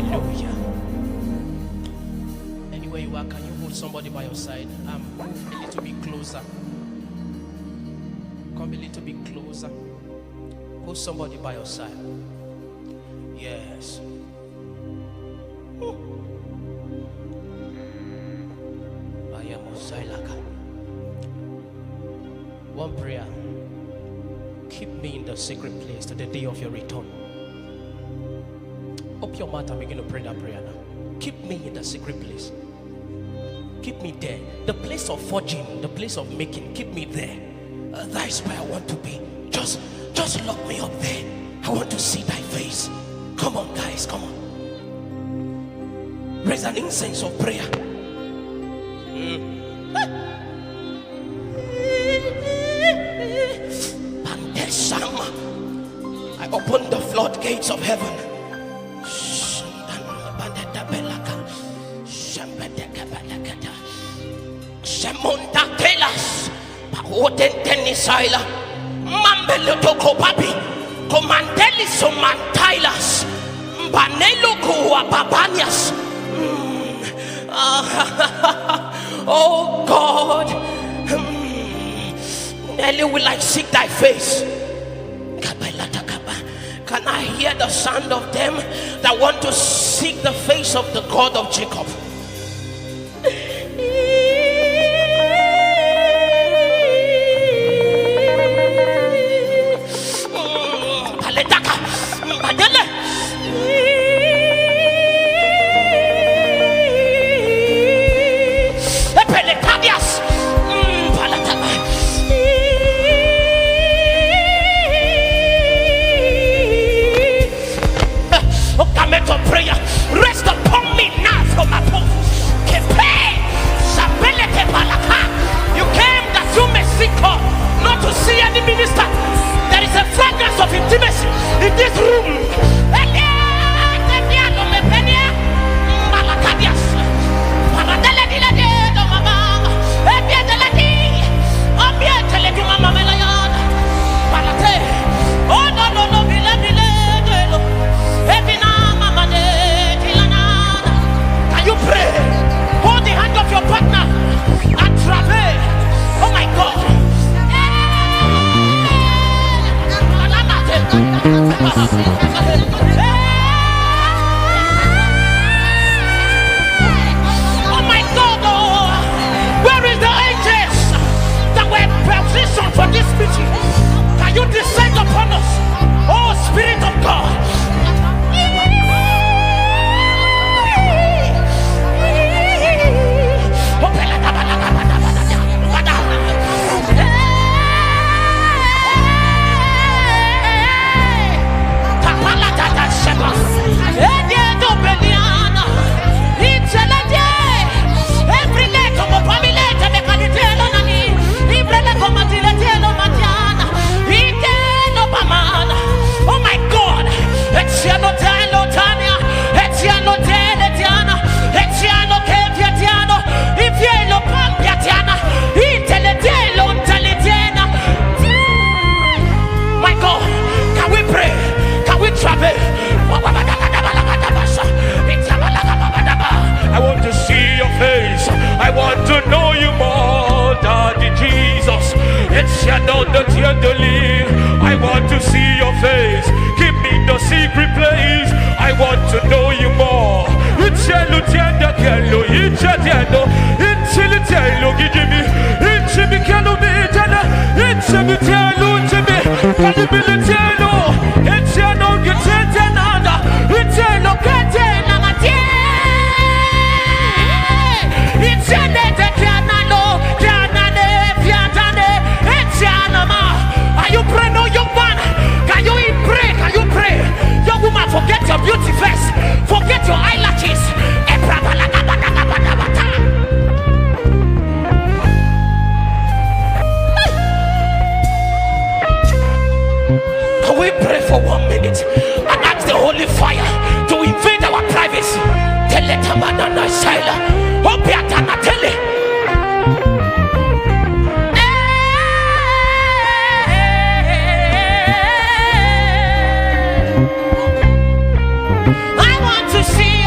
Hallelujah. Anywhere you are, can you hold somebody by your side? Move a little bit closer. Come a little bit closer. Hold somebody by your side. Yes. One prayer. Keep me in the secret place to the day of your return. Open your mouth and begin to pray that prayer now. Keep me in the secret place. Keep me there. The place of forging, the place of making. Keep me there. That is where I want to be. Just lock me up there. I want to see thy face. Come on, guys, come on. Raise an incense of prayer. I open the floodgates of heaven. Oh God, Nelly, will I seek thy face? Can I hear the sound of them that want to seek the face of the God of Jacob? I want to see your face. Keep me in the secret place. I want to know you more. Forget your beauty face. Forget your eyelashes. Can we pray for 1 minute and ask the holy fire to invade our privacy? Teletamanana Saila. Opiatana tele. I want to see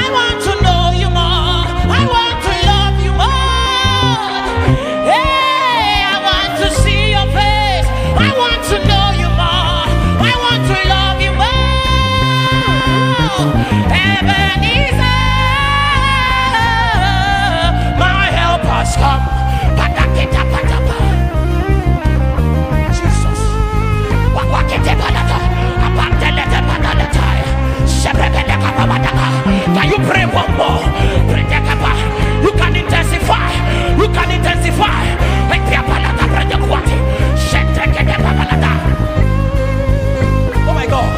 I want to know you more. I want to love you more. Hey, I want to see your face. I want to know you more. I want to love you more. Ebenezer, my help has come. Jesus. Can you pray one more? You can intensify. You can intensify. Oh my God.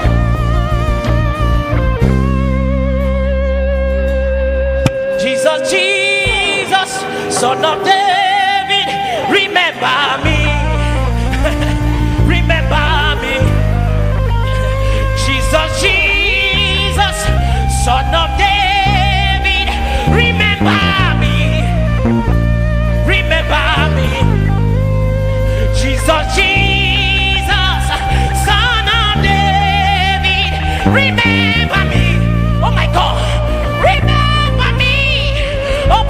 Jesus, Jesus, Son of David, remember me. Remember me. Jesus, Jesus, Son of David, remember me. Remember me. Jesus, Jesus, Son of David, remember me. Oh my God, remember me. Oh,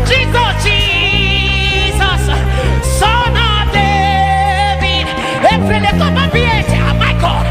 Jesus, Jesus, Son of David, every little baby, oh my God.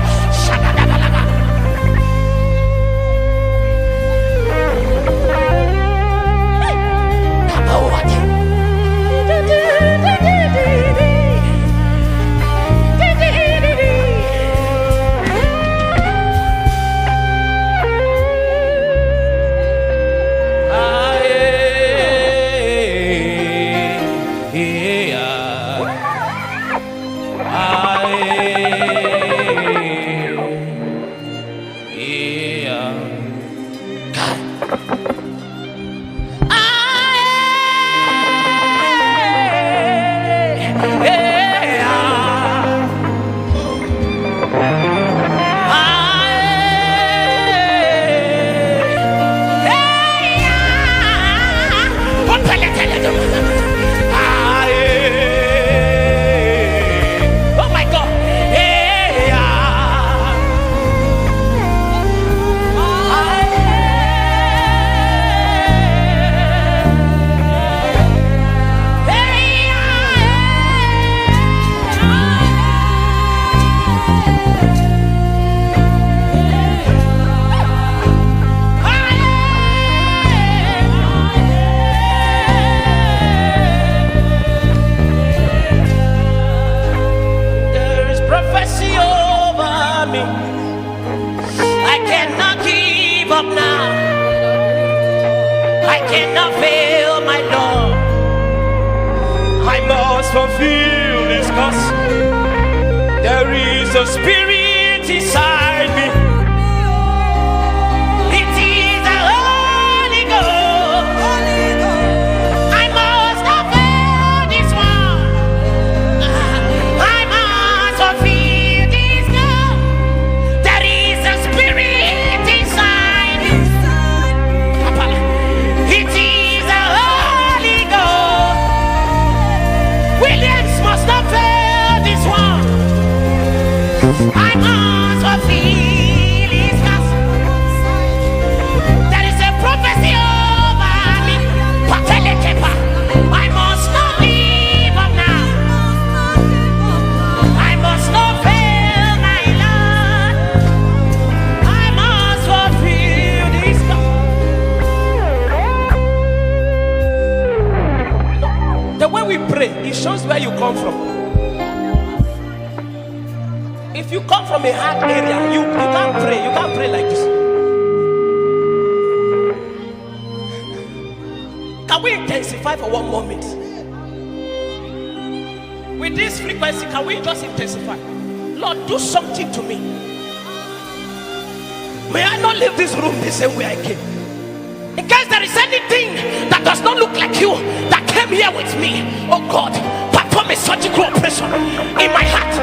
Fulfill this cause. There is a spirit inside me. It is the Holy Ghost. I must fulfill this one. I must fulfill this cause. There is a spirit inside me. It is the Holy Ghost. Williams must not fail this one. I must fulfill his cause. There is a prophecy over me. I must not leave up now. I must not fail my Lord. I must fulfill his cause. The way we pray, it shows where you come from. If you come from a hard area, you can't pray. You can't pray like this. Can we intensify for one moment? With this frequency, can we just intensify? Lord, do something to me. May I not leave this room the same way I came. In case there is anything that does not look like you that came here with me, oh God, perform a surgical operation in my heart.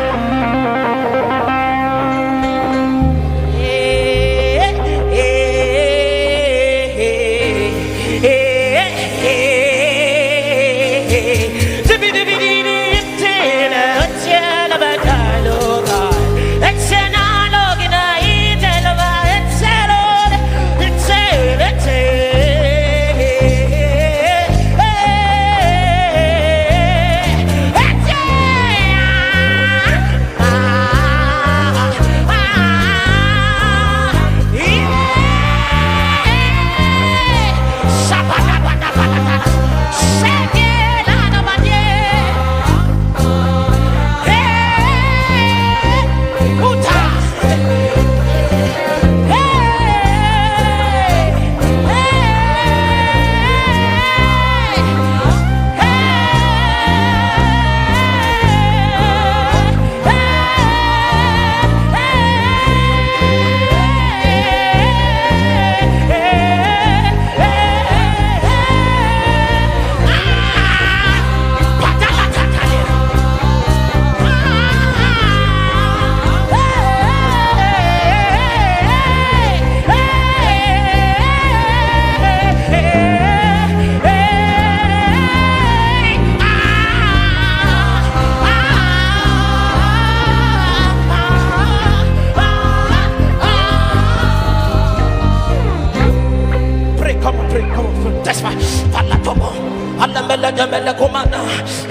testify. Palatomo, Alamela Gamela Comana,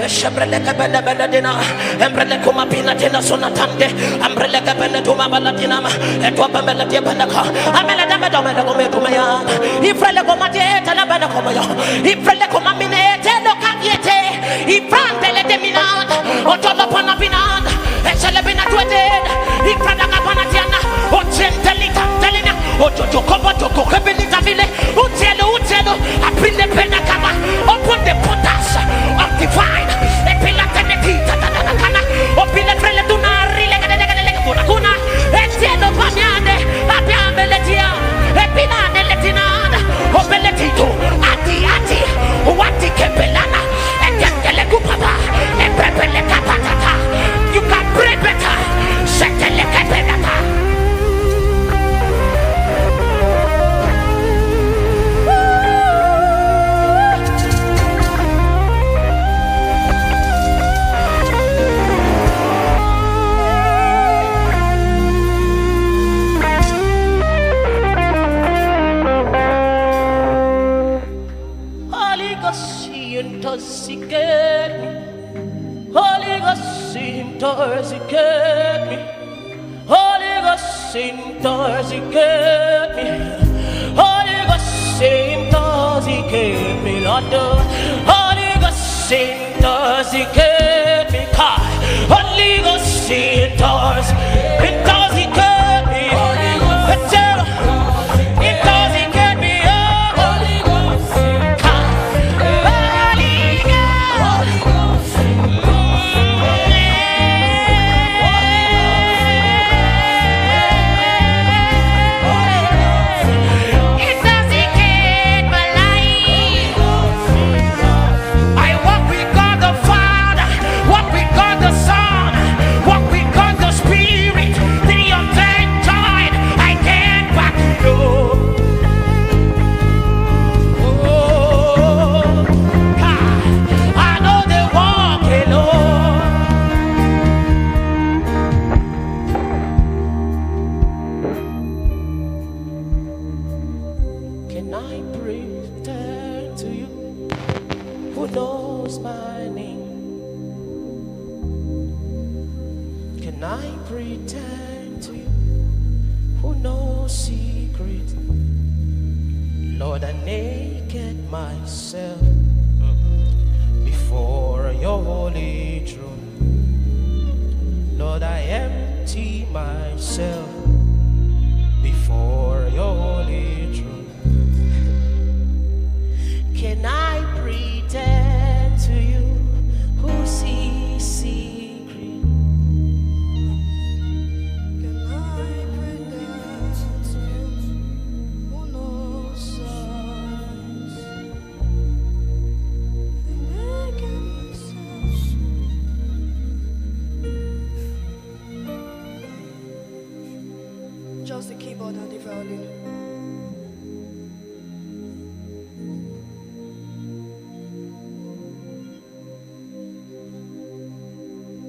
Shabrele Cabana Beladina, Embrele Comapina Tina Sonatande, Umbrella Cabana Tuma Balatina, and Wapamela Diabanaca, Amela Damadamana Gomea, Ifrele Comate, Talabana Comaya, Ifrele Comamine, Telocatiete, Ifrantele Deminad, Otola Panapinad, and Celebina Tweted, Ifranaga Panatiana, Ocentelita, Telina, Ojo Copato, Cabinita Ville, Utelo, April Penacama, open the potas of divine, Epilatanetita, open the Frelatuna, Rileguna, Etiano Pamiane, Apiameletia, Epinane Letinada, Opeletito, Ati, Wati Kepelana, and Yankelecupapa, and Pepelecapatata. You can pray better, Setelecapelata. Intoxicate me, Holy Ghost, intoxicate me, Holy Ghost, intoxicate me, Holy Ghost, intoxicate me, Lord, Holy Ghost, intoxicate me, Holy Ghost, intoxicate me, intoxicate me, myself before your holy throne. Lord, I empty myself before your holy throne. Can I pretend to you who sees secret? Can I pretend to you who knows signs? Just the keyboard and the violin.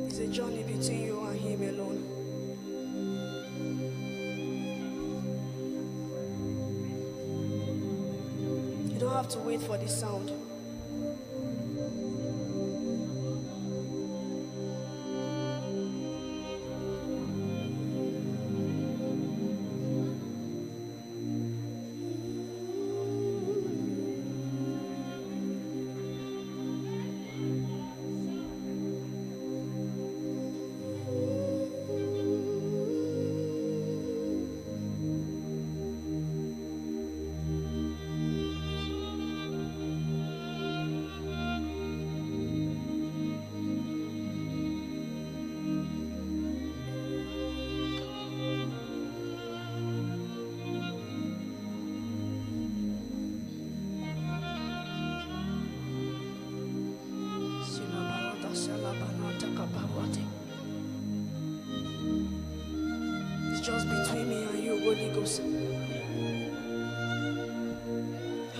It's a journey between you and him alone. You don't have to wait for the sound. It's just between me and you, Holy Ghost.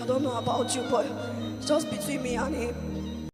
I don't know about you, but it's just between me and him.